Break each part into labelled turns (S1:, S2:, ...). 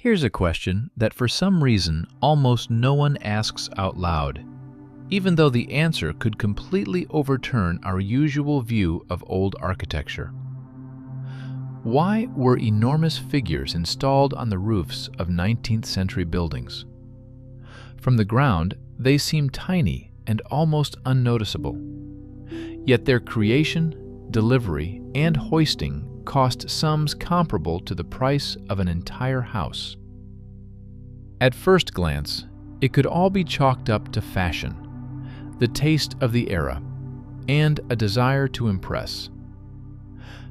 S1: Here's a question that for some reason almost no one asks out loud, even though the answer could completely overturn our usual view of old architecture. Why were enormous figures installed on the roofs of 19th century buildings? From the ground, they seem tiny and almost unnoticeable. Yet their creation, delivery, and hoisting cost sums comparable to the price of an entire house. At first glance, it could all be chalked up to fashion, the taste of the era, and a desire to impress.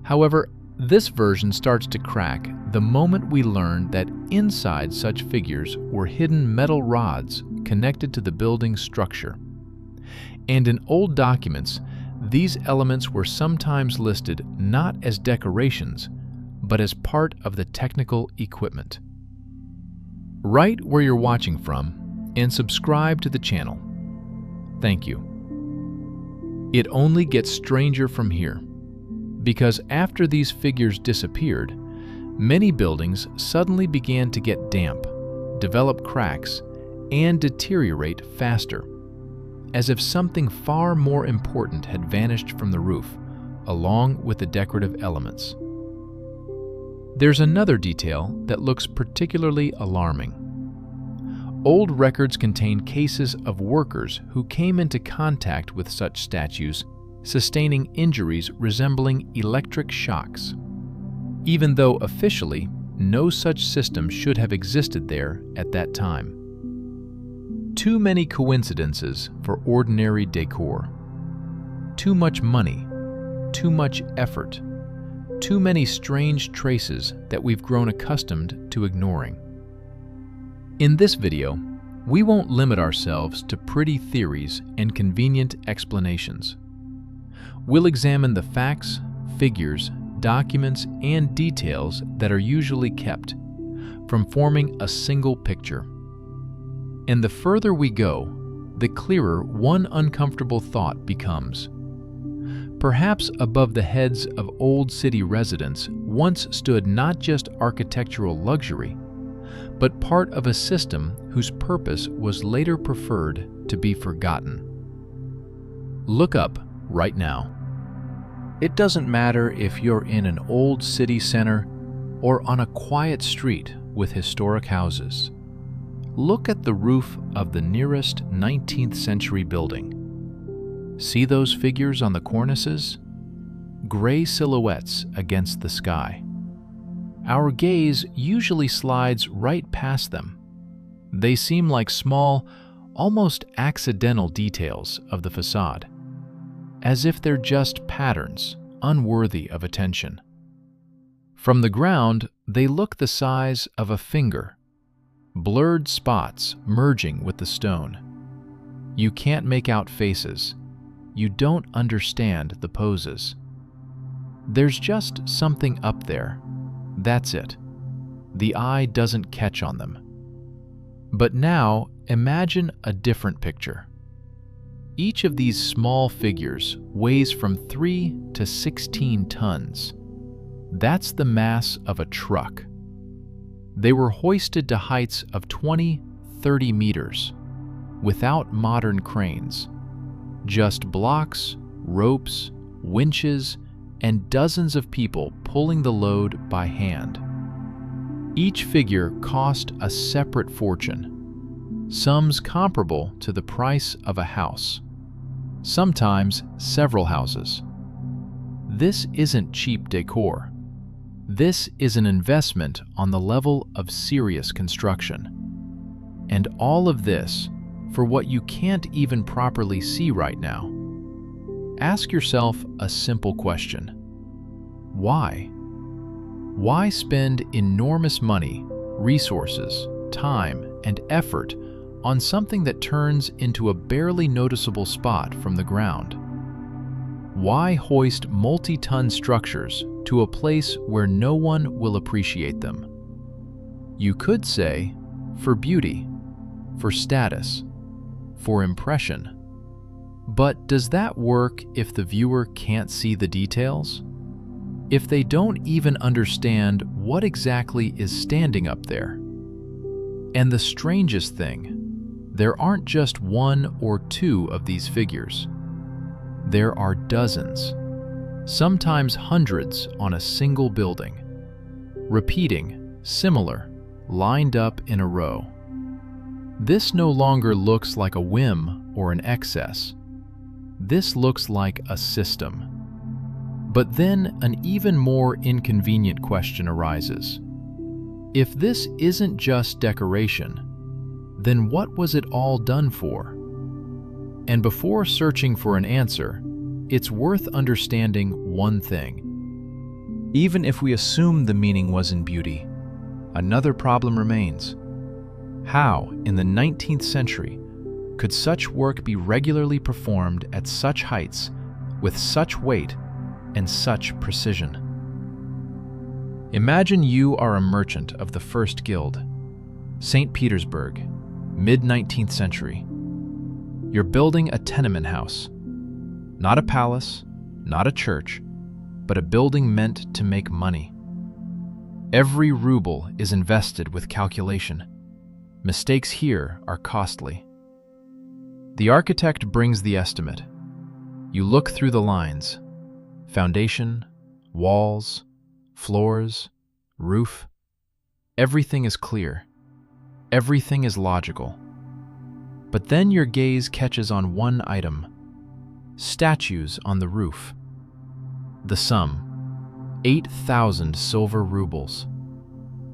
S1: However, this version starts to crack the moment we learn that inside such figures were hidden metal rods connected to the building's structure. And in old documents, these elements were sometimes listed not as decorations, but as part of the technical equipment. Write where you're watching from and subscribe to the channel. Thank you. It only gets stranger from here, because after these figures disappeared, many buildings suddenly began to get damp, develop cracks, and deteriorate faster, as if something far more important had vanished from the roof, along with the decorative elements. There's another detail that looks particularly alarming. Old records contain cases of workers who came into contact with such statues, sustaining injuries resembling electric shocks, even though officially no such system should have existed there at that time. Too many coincidences for ordinary decor. Too much money, too much effort, too many strange traces that we've grown accustomed to ignoring. In this video, we won't limit ourselves to pretty theories and convenient explanations. We'll examine the facts, figures, documents, and details that are usually kept, from forming a single picture. And the further we go, the clearer one uncomfortable thought becomes. Perhaps above the heads of old city residents once stood not just architectural luxury, but part of a system whose purpose was later preferred to be forgotten. Look up right now. It doesn't matter if you're in an old city center or on a quiet street with historic houses. Look at the roof of the nearest 19th century building. See those figures on the cornices? Gray silhouettes against the sky. Our gaze usually slides right past them. They seem like small, almost accidental details of the facade, as if they're just patterns unworthy of attention. From the ground, they look the size of a finger, blurred spots merging with the stone. You can't make out faces. You don't understand the poses. There's just something up there. That's it. The eye doesn't catch on them. But now, imagine a different picture. Each of these small figures weighs from 3 to 16 tons. That's the mass of a truck. They were hoisted to heights of 20-30 meters, without modern cranes. Just blocks, ropes, winches, and dozens of people pulling the load by hand. Each figure cost a separate fortune, sums comparable to the price of a house, sometimes several houses. This isn't cheap decor. This is an investment on the level of serious construction. And all of this for what you can't even properly see right now. Ask yourself a simple question. Why? Why spend enormous money, resources, time, and effort on something that turns into a barely noticeable spot from the ground? Why hoist multi-ton structures to a place where no one will appreciate them? You could say, for beauty, for status, for impression. But does that work if the viewer can't see the details? If they don't even understand what exactly is standing up there? And the strangest thing, there aren't just one or two of these figures. There are dozens, sometimes hundreds on a single building, repeating, similar, lined up in a row. This no longer looks like a whim or an excess. This looks like a system. But then an even more inconvenient question arises. If this isn't just decoration, then what was it all done for? And before searching for an answer, it's worth understanding one thing. Even if we assume the meaning was in beauty, another problem remains. How, in the 19th century, could such work be regularly performed at such heights, with such weight, and such precision? Imagine you are a merchant of the First Guild, St. Petersburg, mid-19th century. You're building a tenement house. Not a palace, not a church, but a building meant to make money. Every ruble is invested with calculation. Mistakes here are costly. The architect brings the estimate. You look through the lines. Foundation, walls, floors, roof. Everything is clear. Everything is logical. But then your gaze catches on one item. Statues on the roof. The sum, 8,000 silver rubles.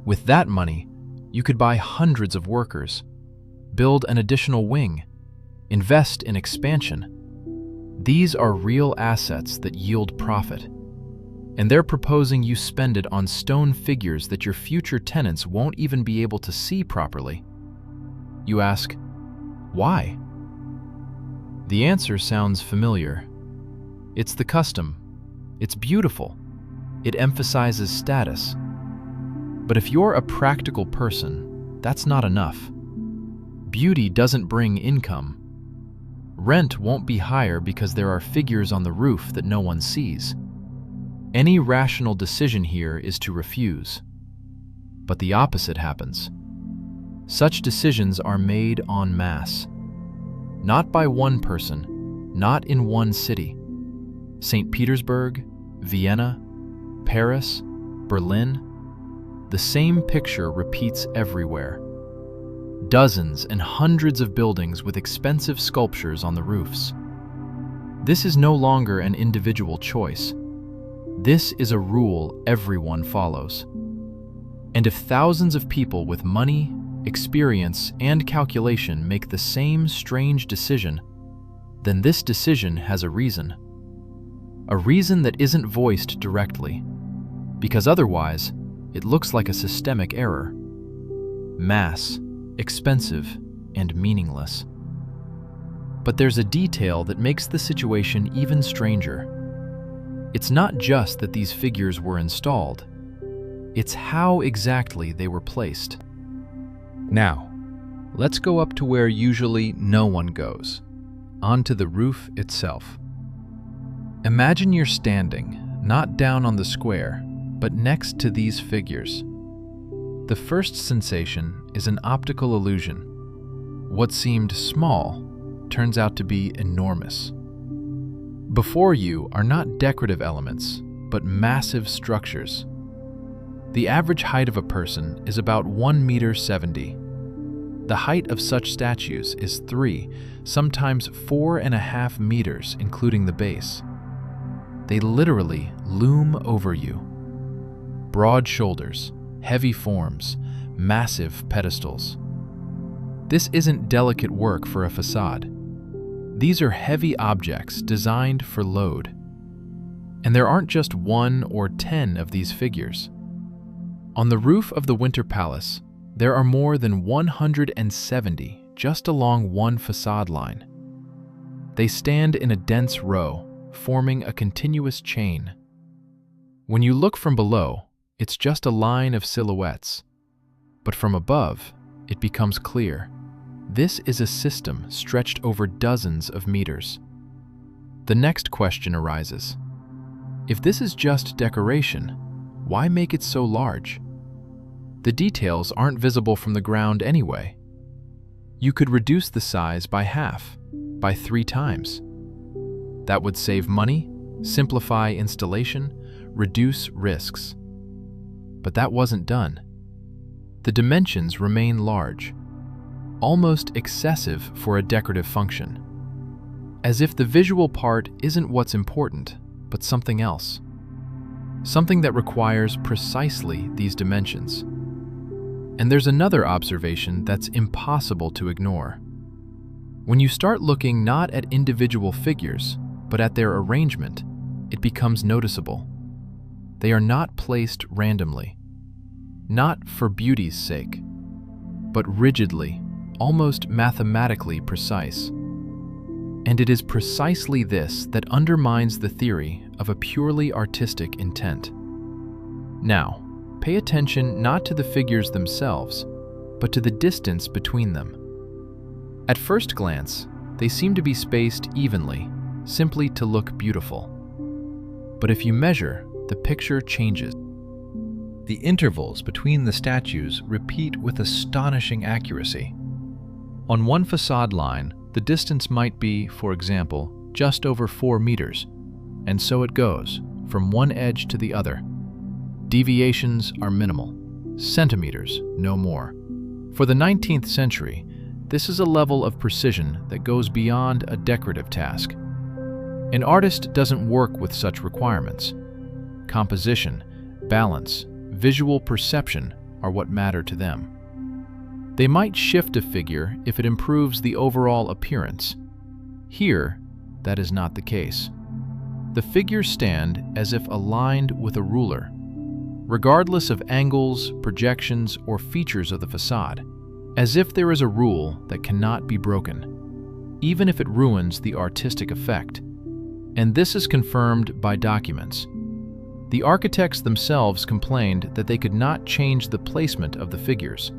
S1: With that money, you could buy hundreds of workers, build an additional wing, invest in expansion. These are real assets that yield profit. And they're proposing you spend it on stone figures that your future tenants won't even be able to see properly. You ask, why? The answer sounds familiar. It's the custom. It's beautiful. It emphasizes status. But if you're a practical person, that's not enough. Beauty doesn't bring income. Rent won't be higher because there are figures on the roof that no one sees. Any rational decision here is to refuse. But the opposite happens. Such decisions are made en masse. Not by one person, not in one city. St. Petersburg, Vienna, Paris, Berlin. The same picture repeats everywhere. Dozens and hundreds of buildings with expensive sculptures on the roofs. This is no longer an individual choice. This is a rule everyone follows. And if thousands of people with money, experience, and calculation make the same strange decision, then this decision has a reason. A reason that isn't voiced directly, because otherwise, it looks like a systemic error. Mass, expensive, and meaningless. But there's a detail that makes the situation even stranger. It's not just that these figures were installed, it's how exactly they were placed. Now, let's go up to where usually no one goes, onto the roof itself. Imagine you're standing, not down on the square, but next to these figures. The first sensation is an optical illusion. What seemed small turns out to be enormous. Before you are not decorative elements, but massive structures. The average height of a person is about 1.70 meters. The height of such statues is 3, sometimes 4.5 meters, including the base. They literally loom over you. Broad shoulders, heavy forms, massive pedestals. This isn't delicate work for a facade. These are heavy objects designed for load. And there aren't just 1 or 10 of these figures. On the roof of the Winter Palace, there are more than 170 just along one facade line. They stand in a dense row, forming a continuous chain. When you look from below, it's just a line of silhouettes. But from above, it becomes clear. This is a system stretched over dozens of meters. The next question arises. If this is just decoration, why make it so large? The details aren't visible from the ground anyway. You could reduce the size by half, by 3 times. That would save money, simplify installation, reduce risks. But that wasn't done. The dimensions remain large, almost excessive for a decorative function, as if the visual part isn't what's important, but something else. Something that requires precisely these dimensions. And there's another observation that's impossible to ignore. When you start looking not at individual figures, but at their arrangement, it becomes noticeable. They are not placed randomly, not for beauty's sake, but rigidly, almost mathematically precise. And it is precisely this that undermines the theory of a purely artistic intent. Now, pay attention not to the figures themselves, but to the distance between them. At first glance, they seem to be spaced evenly, simply to look beautiful. But if you measure, the picture changes. The intervals between the statues repeat with astonishing accuracy. On one facade line, the distance might be, for example, just over 4 meters, and so it goes, from one edge to the other. Deviations are minimal, centimeters, no more. For the 19th century, this is a level of precision that goes beyond a decorative task. An artist doesn't work with such requirements. Composition, balance, visual perception are what matter to them. They might shift a figure if it improves the overall appearance. Here, that is not the case. The figures stand as if aligned with a ruler, regardless of angles, projections, or features of the facade, as if there is a rule that cannot be broken, even if it ruins the artistic effect. And this is confirmed by documents. The architects themselves complained that they could not change the placement of the figures.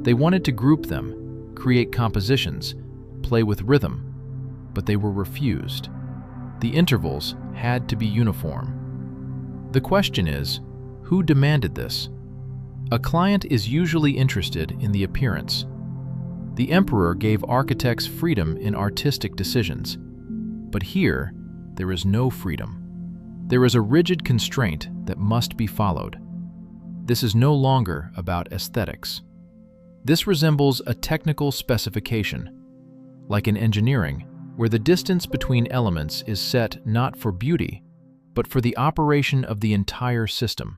S1: They wanted to group them, create compositions, play with rhythm, but they were refused. The intervals had to be uniform. The question is, who demanded this? A client is usually interested in the appearance. The emperor gave architects freedom in artistic decisions. But here, there is no freedom. There is a rigid constraint that must be followed. This is no longer about aesthetics. This resembles a technical specification, like in engineering, where the distance between elements is set not for beauty, but for the operation of the entire system.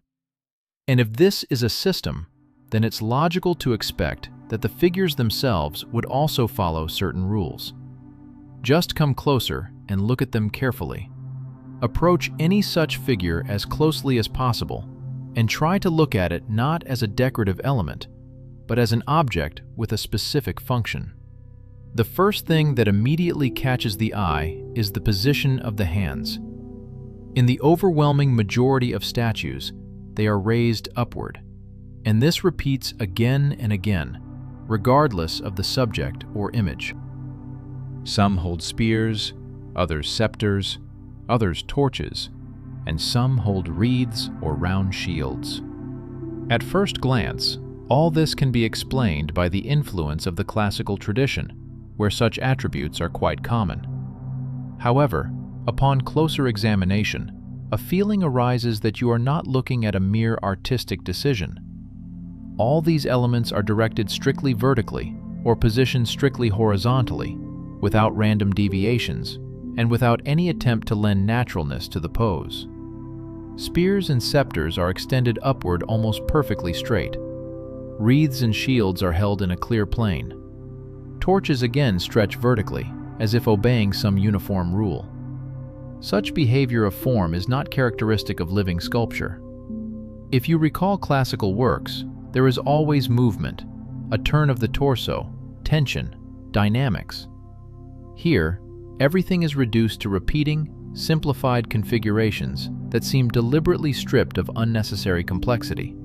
S1: And if this is a system, then it's logical to expect that the figures themselves would also follow certain rules. Just come closer and look at them carefully. Approach any such figure as closely as possible, and try to look at it not as a decorative element, but as an object with a specific function. The first thing that immediately catches the eye is the position of the hands. In the overwhelming majority of statues, they are raised upward, and this repeats again and again, regardless of the subject or image. Some hold spears, others scepters, others torches, and some hold wreaths or round shields. At first glance, all this can be explained by the influence of the classical tradition, where such attributes are quite common. However, upon closer examination, a feeling arises that you are not looking at a mere artistic decision. All these elements are directed strictly vertically or positioned strictly horizontally, without random deviations, and without any attempt to lend naturalness to the pose. Spears and scepters are extended upward almost perfectly straight. Wreaths and shields are held in a clear plane. Torches again stretch vertically, as if obeying some uniform rule. Such behavior of form is not characteristic of living sculpture. If you recall classical works, there is always movement, a turn of the torso, tension, dynamics. Here, everything is reduced to repeating, simplified configurations that seem deliberately stripped of unnecessary complexity.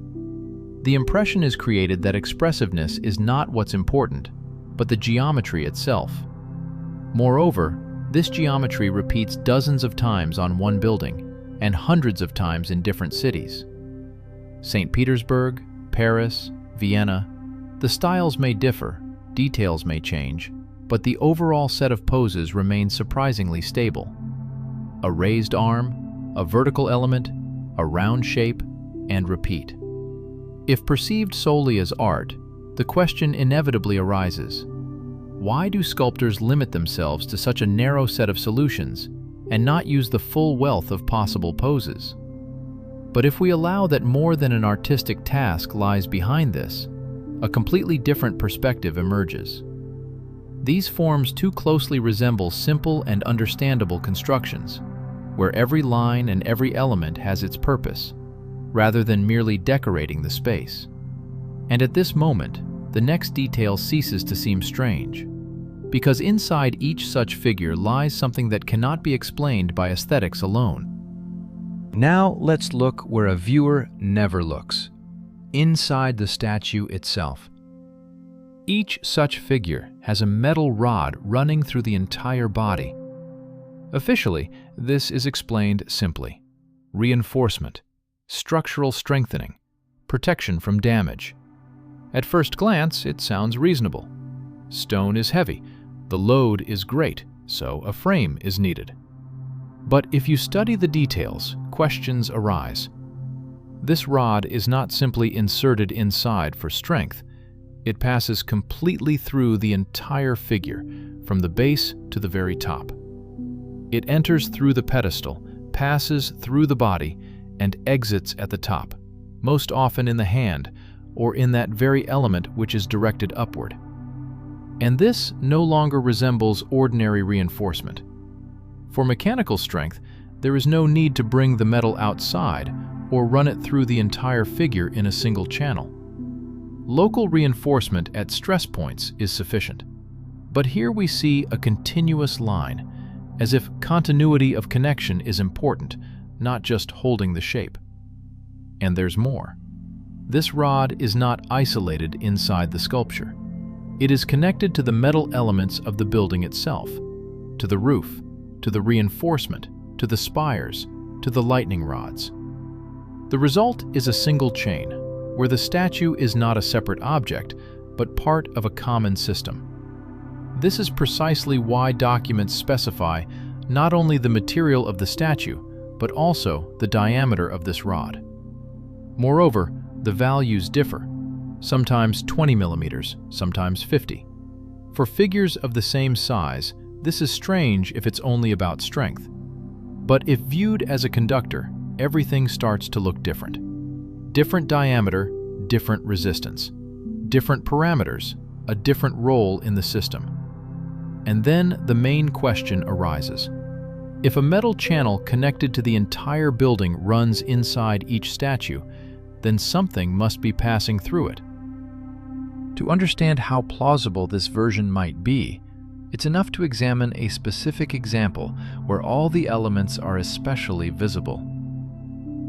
S1: The impression is created that expressiveness is not what's important, but the geometry itself. Moreover, this geometry repeats dozens of times on one building and hundreds of times in different cities. St. Petersburg, Paris, Vienna, the styles may differ, details may change, but the overall set of poses remains surprisingly stable. A raised arm, a vertical element, a round shape, and repeat. If perceived solely as art, the question inevitably arises: why do sculptors limit themselves to such a narrow set of solutions and not use the full wealth of possible poses? But if we allow that more than an artistic task lies behind this, a completely different perspective emerges. These forms too closely resemble simple and understandable constructions, where every line and every element has its purpose, rather than merely decorating the space. And at this moment, the next detail ceases to seem strange, because inside each such figure lies something that cannot be explained by aesthetics alone. Now let's look where a viewer never looks: inside the statue itself. Each such figure has a metal rod running through the entire body. Officially, this is explained simply: reinforcement, structural strengthening, protection from damage. At first glance, it sounds reasonable. Stone is heavy, the load is great, so a frame is needed. But if you study the details, questions arise. This rod is not simply inserted inside for strength. It passes completely through the entire figure, from the base to the very top. It enters through the pedestal, passes through the body, and exits at the top, most often in the hand, or in that very element which is directed upward. And this no longer resembles ordinary reinforcement. For mechanical strength, there is no need to bring the metal outside or run it through the entire figure in a single channel. Local reinforcement at stress points is sufficient. But here we see a continuous line, as if continuity of connection is important, not just holding the shape. And there's more. This rod is not isolated inside the sculpture. It is connected to the metal elements of the building itself, to the roof, to the reinforcement, to the spires, to the lightning rods. The result is a single chain, where the statue is not a separate object, but part of a common system. This is precisely why documents specify not only the material of the statue, but also the diameter of this rod. Moreover, the values differ, sometimes 20 millimeters, sometimes 50. For figures of the same size, this is strange if it's only about strength. But if viewed as a conductor, everything starts to look different. Different diameter, different resistance. Different parameters, a different role in the system. And then the main question arises. If a metal channel connected to the entire building runs inside each statue, then something must be passing through it. To understand how plausible this version might be, it's enough to examine a specific example where all the elements are especially visible.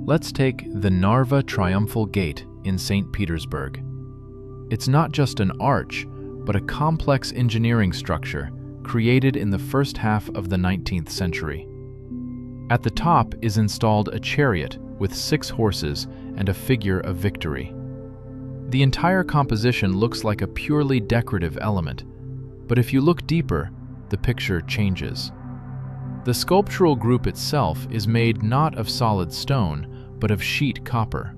S1: Let's take the Narva Triumphal Gate in St. Petersburg. It's not just an arch, but a complex engineering structure created in the first half of the 19th century. At the top is installed a chariot with 6 horses and a figure of victory. The entire composition looks like a purely decorative element, but if you look deeper, the picture changes. The sculptural group itself is made not of solid stone, but of sheet copper.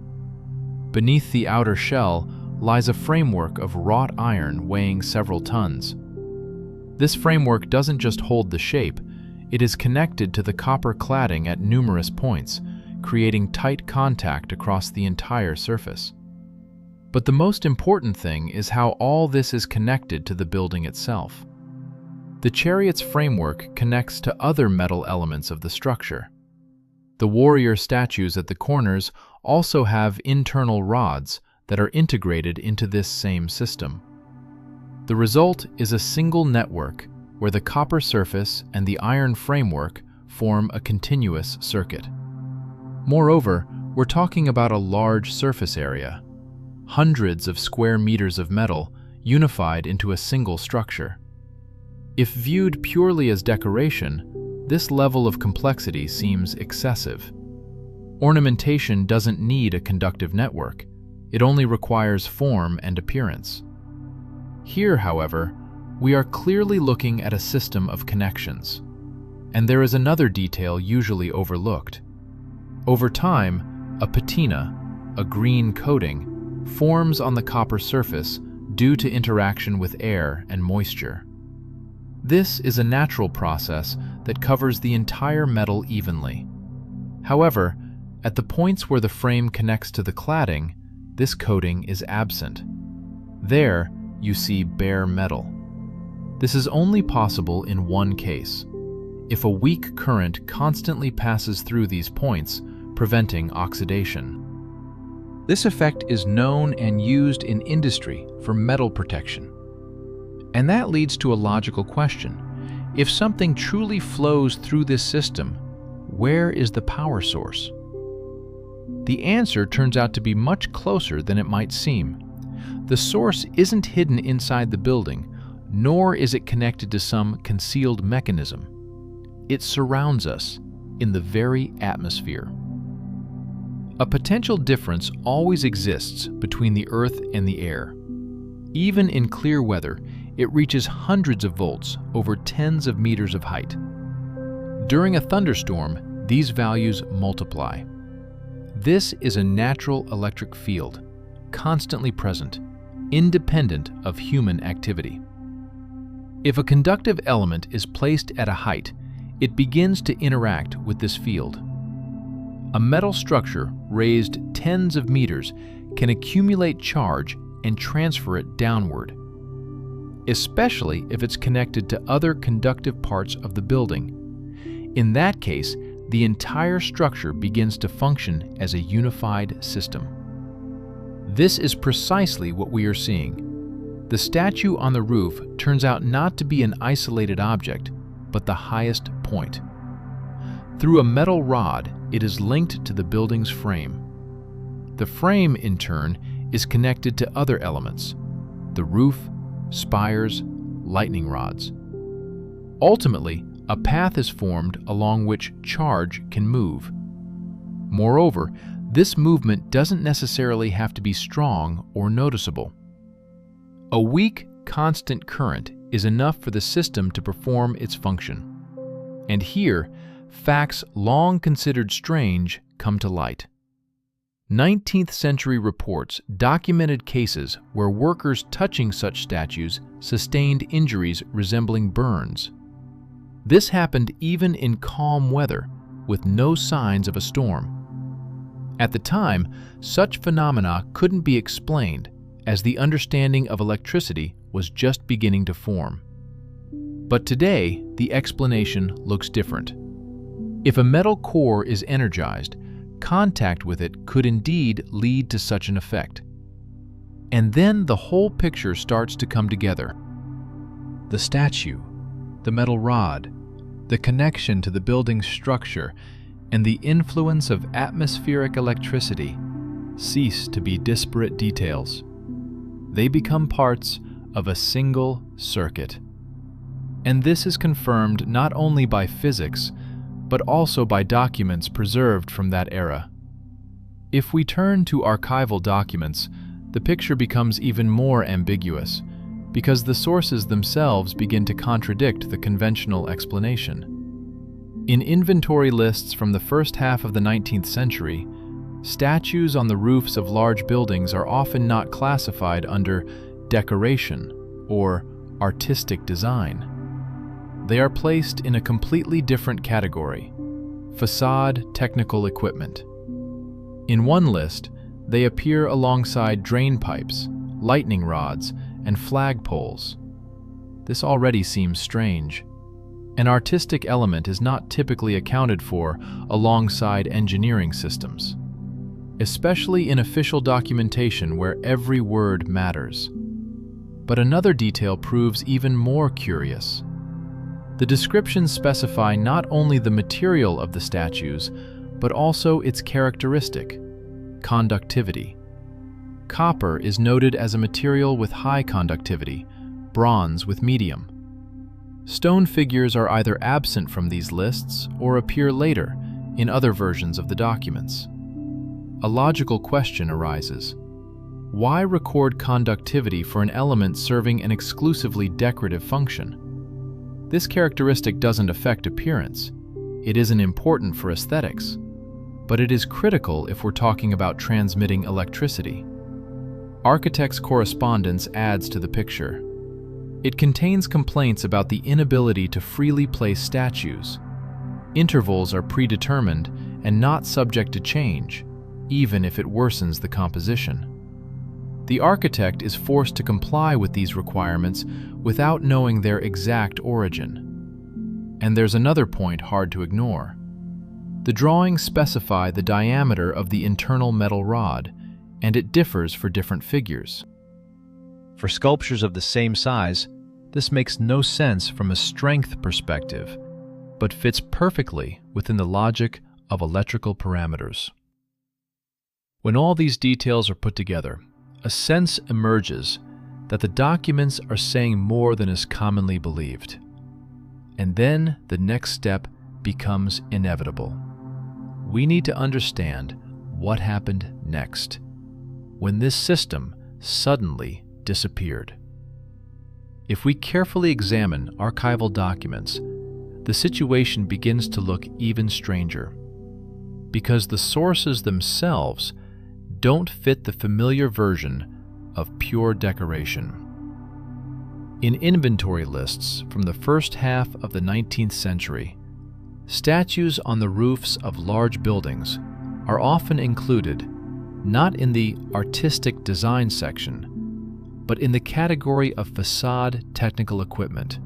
S1: Beneath the outer shell lies a framework of wrought iron weighing several tons. This framework doesn't just hold the shape, it is connected to the copper cladding at numerous points, creating tight contact across the entire surface. But the most important thing is how all this is connected to the building itself. The chariot's framework connects to other metal elements of the structure. The warrior statues at the corners also have internal rods that are integrated into this same system. The result is a single network where the copper surface and the iron framework form a continuous circuit. Moreover, we're talking about a large surface area, hundreds of square meters of metal unified into a single structure. If viewed purely as decoration, this level of complexity seems excessive. Ornamentation doesn't need a conductive network. It only requires form and appearance. Here, however, we are clearly looking at a system of connections. And there is another detail usually overlooked. Over time, a patina, a green coating, forms on the copper surface due to interaction with air and moisture. This is a natural process that covers the entire metal evenly. However, at the points where the frame connects to the cladding, this coating is absent. There, you see bare metal. This is only possible in one case: if a weak current constantly passes through these points, preventing oxidation. This effect is known and used in industry for metal protection. And that leads to a logical question. If something truly flows through this system, where is the power source? The answer turns out to be much closer than it might seem. The source isn't hidden inside the building, nor is it connected to some concealed mechanism. It surrounds us in the very atmosphere. A potential difference always exists between the earth and the air. Even in clear weather, it reaches hundreds of volts over tens of meters of height. During a thunderstorm, these values multiply. This is a natural electric field, constantly present, independent of human activity. If a conductive element is placed at a height, it begins to interact with this field. A metal structure raised tens of meters can accumulate charge and transfer it downward, especially if it's connected to other conductive parts of the building. In that case, the entire structure begins to function as a unified system. This is precisely what we are seeing. The statue on the roof turns out not to be an isolated object, but the highest point. Through a metal rod, it is linked to the building's frame. The frame, in turn, is connected to other elements: the roof, spires, lightning rods. Ultimately, a path is formed along which charge can move. Moreover, this movement doesn't necessarily have to be strong or noticeable. A weak, constant current is enough for the system to perform its function. And here, facts long considered strange come to light. 19th century reports documented cases where workers touching such statues sustained injuries resembling burns. This happened even in calm weather, with no signs of a storm. At the time, such phenomena couldn't be explained, as the understanding of electricity was just beginning to form. But today, the explanation looks different. If a metal core is energized, contact with it could indeed lead to such an effect. And then the whole picture starts to come together. The statue, the metal rod, the connection to the building's structure, and the influence of atmospheric electricity cease to be disparate details. They become parts of a single circuit. And this is confirmed not only by physics, but also by documents preserved from that era. If we turn to archival documents, the picture becomes even more ambiguous, because the sources themselves begin to contradict the conventional explanation. In inventory lists from the first half of the 19th century, statues on the roofs of large buildings are often not classified under decoration or artistic design. They are placed in a completely different category: facade technical equipment. In one list, they appear alongside drain pipes, lightning rods, and flagpoles. This already seems strange. An artistic element is not typically accounted for alongside engineering systems, especially in official documentation where every word matters. But another detail proves even more curious. The descriptions specify not only the material of the statues, but also its characteristic: conductivity. Copper is noted as a material with high conductivity, bronze with medium. Stone figures are either absent from these lists or appear later in other versions of the documents. A logical question arises. why record conductivity for an element serving an exclusively decorative function? This characteristic doesn't affect appearance. It isn't important for aesthetics, but it is critical if we're talking about transmitting electricity. Architect's correspondence adds to the picture. It contains complaints about the inability to freely place statues. Intervals are predetermined and not subject to change, even if it worsens the composition. The architect is forced to comply with these requirements without knowing their exact origin. And there's another point hard to ignore. The drawings specify the diameter of the internal metal rod, and it differs for different figures. For sculptures of the same size, this makes no sense from a strength perspective, but fits perfectly within the logic of electrical parameters. When all these details are put together, a sense emerges that the documents are saying more than is commonly believed. And then the next step becomes inevitable. We need to understand what happened next, when this system suddenly disappeared. If we carefully examine archival documents, the situation begins to look even stranger, because the sources themselves don't fit the familiar version of pure decoration. In inventory lists from the first half of the 19th century, statues on the roofs of large buildings are often included not in the artistic design section, but in the category of facade technical equipment.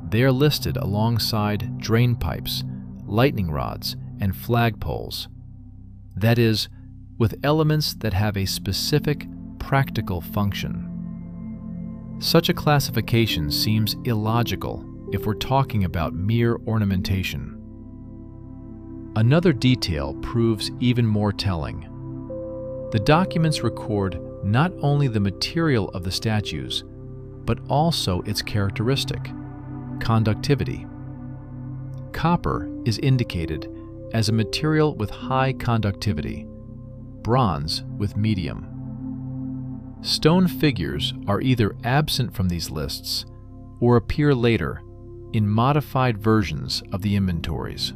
S1: They are listed alongside drain pipes, lightning rods, and flagpoles. That is, with elements that have a specific practical function. Such a classification seems illogical if we're talking about mere ornamentation. Another detail proves even more telling. The documents record not only the material of the statues, but also its characteristic, conductivity. Copper is indicated as a material with high conductivity, bronze with medium. Stone figures are either absent from these lists or appear later in modified versions of the inventories.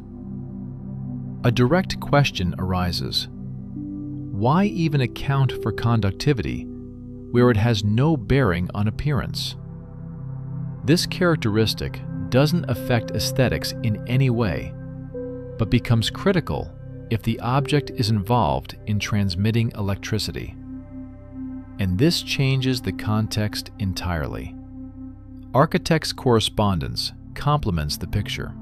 S1: A direct question arises. Why even account for conductivity where it has no bearing on appearance? This characteristic doesn't affect aesthetics in any way, but becomes critical if the object is involved in transmitting electricity. And this changes the context entirely. Architect's correspondence complements the picture.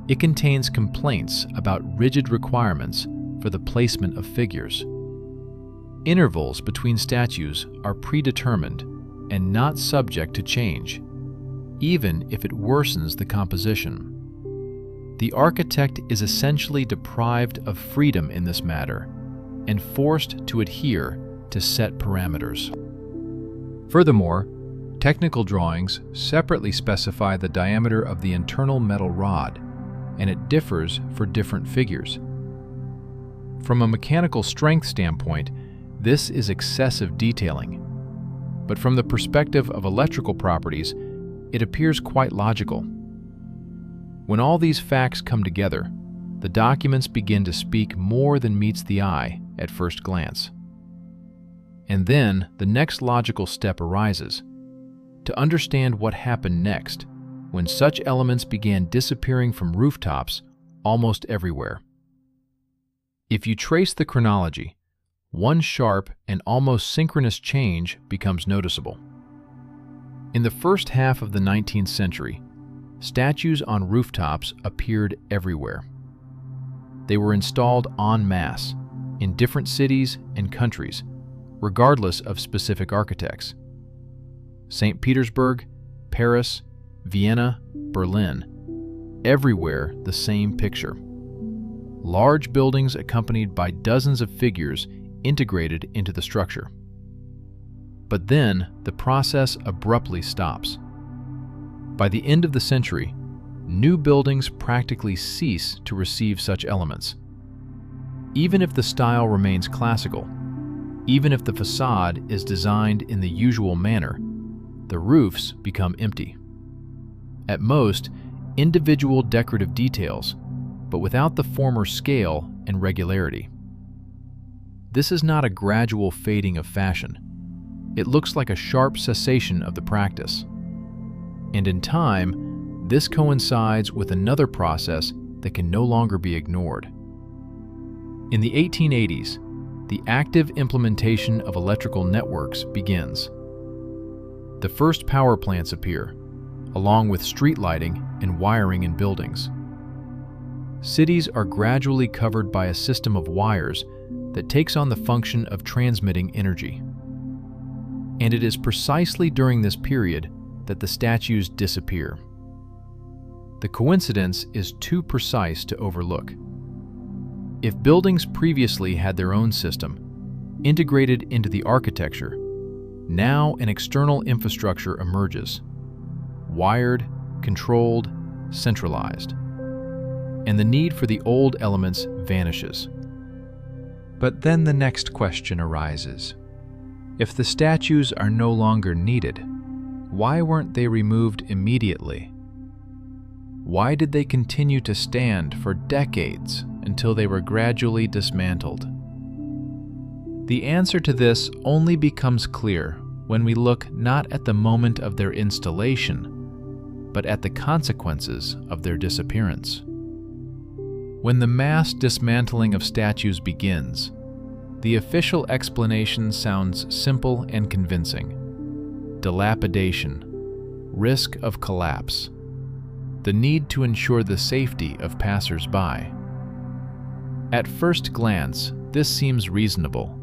S1: It contains complaints about rigid requirements for the placement of figures. Intervals between statues are predetermined and not subject to change, even if it worsens the composition. The architect is essentially deprived of freedom in this matter and forced to adhere to set parameters. Furthermore, technical drawings separately specify the diameter of the internal metal rod, and it differs for different figures. From a mechanical strength standpoint, this is excessive detailing, but from the perspective of electrical properties, it appears quite logical. When all these facts come together, the documents begin to speak more than meets the eye at first glance. And then the next logical step arises: to understand what happened next when such elements began disappearing from rooftops almost everywhere. If you trace the chronology, one sharp and almost synchronous change becomes noticeable. In the first half of the 19th century, statues on rooftops appeared everywhere. They were installed en masse in different cities and countries, regardless of specific architects. St. Petersburg, Paris, Vienna, Berlin, everywhere the same picture. Large buildings accompanied by dozens of figures integrated into the structure. But then the process abruptly stops. By the end of the century, new buildings practically cease to receive such elements. Even if the style remains classical, Even if the facade is designed in the usual manner, the roofs become empty. At most, individual decorative details, but without the former scale and regularity. This is not a gradual fading of fashion. It looks like a sharp cessation of the practice. And in time, this coincides with another process that can no longer be ignored. In the 1880s, the active implementation of electrical networks begins. The first power plants appear, along with street lighting and wiring in buildings. Cities are gradually covered by a system of wires that takes on the function of transmitting energy. And it is precisely during this period that the statues disappear. The coincidence is too precise to overlook. If buildings previously had their own system, integrated into the architecture, now an external infrastructure emerges, wired, controlled, centralized, and the need for the old elements vanishes. But then the next question arises. If the statues are no longer needed, why weren't they removed immediately? Why did they continue to stand for decades until they were gradually dismantled? The answer to this only becomes clear when we look not at the moment of their installation, but at the consequences of their disappearance. When the mass dismantling of statues begins, the official explanation sounds simple and convincing. Dilapidation, risk of collapse, the need to ensure the safety of passers-by. At first glance, this seems reasonable.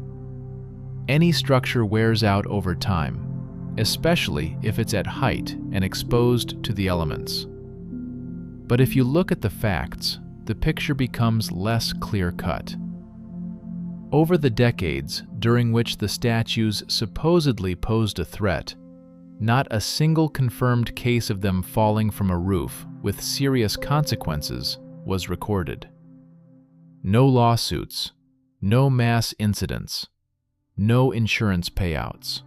S1: Any structure wears out over time, especially if it's at height and exposed to the elements. But if you look at the facts, the picture becomes less clear-cut. Over the decades during which the statues supposedly posed a threat, not a single confirmed case of them falling from a roof with serious consequences was recorded. No lawsuits, no mass incidents, no insurance payouts.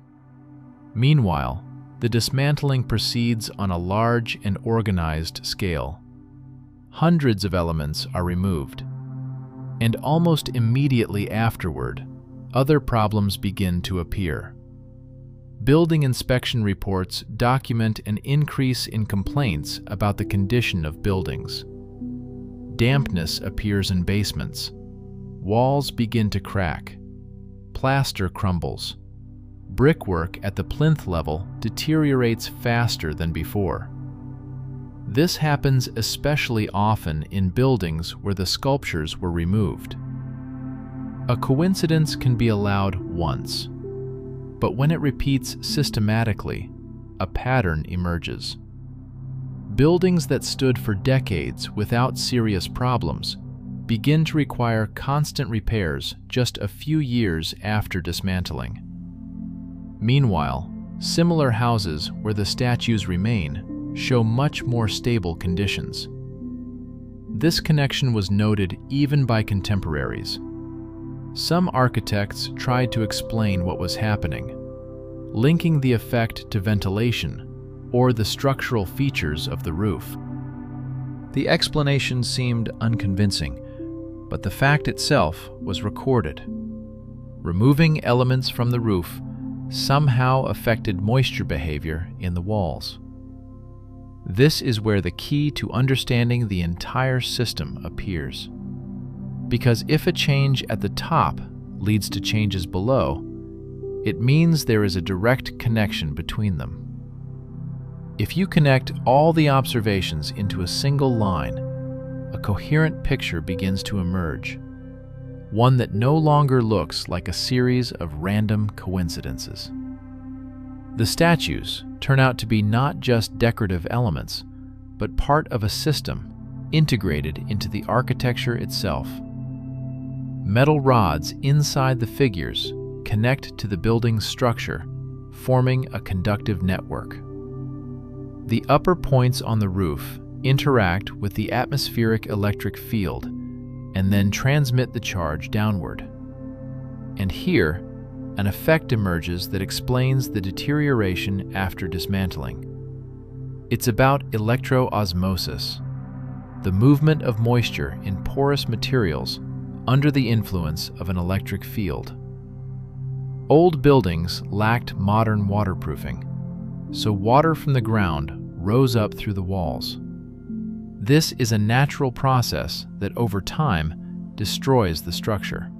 S1: Meanwhile, the dismantling proceeds on a large and organized scale. Hundreds of elements are removed, and almost immediately afterward, other problems begin to appear. Building inspection reports document an increase in complaints about the condition of buildings. Dampness appears in basements. Walls begin to crack. Plaster crumbles. Brickwork at the plinth level deteriorates faster than before. This happens especially often in buildings where the sculptures were removed. A coincidence can be allowed once, but when it repeats systematically, a pattern emerges. Buildings that stood for decades without serious problems begin to require constant repairs just a few years after dismantling. Meanwhile, similar houses where the statues remain show much more stable conditions. This connection was noted even by contemporaries. Some architects tried to explain what was happening, linking the effect to ventilation or the structural features of the roof. The explanation seemed unconvincing, but the fact itself was recorded. Removing elements from the roof somehow affected moisture behavior in the walls. This is where the key to understanding the entire system appears. Because if a change at the top leads to changes below, it means there is a direct connection between them. If you connect all the observations into a single line, a coherent picture begins to emerge, one that no longer looks like a series of random coincidences. The statues turn out to be not just decorative elements, but part of a system integrated into the architecture itself. Metal rods inside the figures connect to the building's structure, forming a conductive network. The upper points on the roof interact with the atmospheric electric field and then transmit the charge downward. And here, an effect emerges that explains the deterioration after dismantling. It's about electroosmosis, the movement of moisture in porous materials under the influence of an electric field. Old buildings lacked modern waterproofing, so water from the ground rose up through the walls. This is a natural process that over time destroys the structure.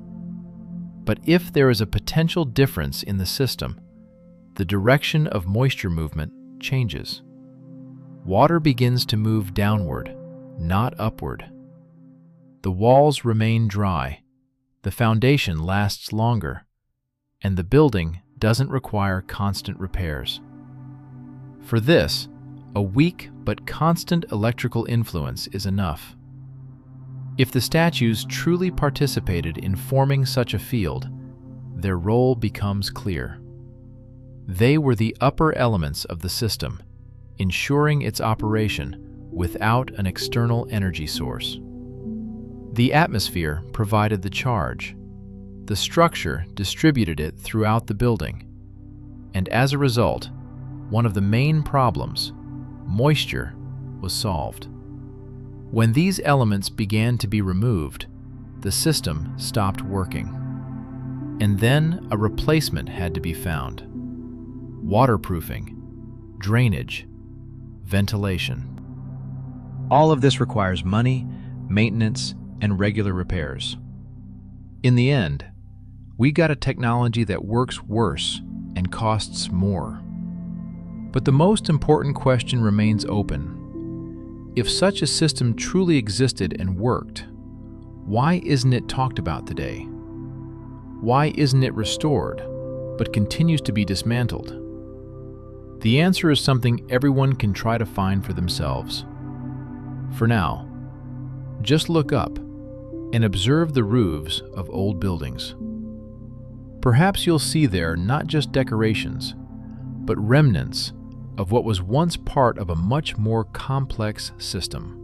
S1: But if there is a potential difference in the system, the direction of moisture movement changes. Water begins to move downward, not upward. The walls remain dry, the foundation lasts longer, and the building doesn't require constant repairs. For this, a weak but constant electrical influence is enough. If the statues truly participated in forming such a field, their role becomes clear. They were the upper elements of the system, ensuring its operation without an external energy source. The atmosphere provided the charge. The structure distributed it throughout the building. And as a result, one of the main problems, moisture, was solved. When these elements began to be removed, the system stopped working. And then a replacement had to be found. Waterproofing, drainage, ventilation. All of this requires money, maintenance, and regular repairs. In the end, we got a technology that works worse and costs more. But the most important question remains open. If such a system truly existed and worked, why isn't it talked about today? Why isn't it restored, but continues to be dismantled? The answer is something everyone can try to find for themselves. For now, just look up and observe the roofs of old buildings. Perhaps you'll see there not just decorations, but remnants of what was once part of a much more complex system.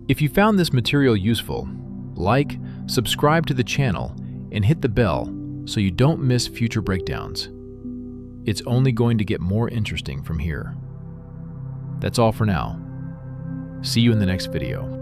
S1: If you found this material useful, like, subscribe to the channel, and hit the bell so you don't miss future breakdowns. It's only going to get more interesting from here. That's all for now. See you in the next video.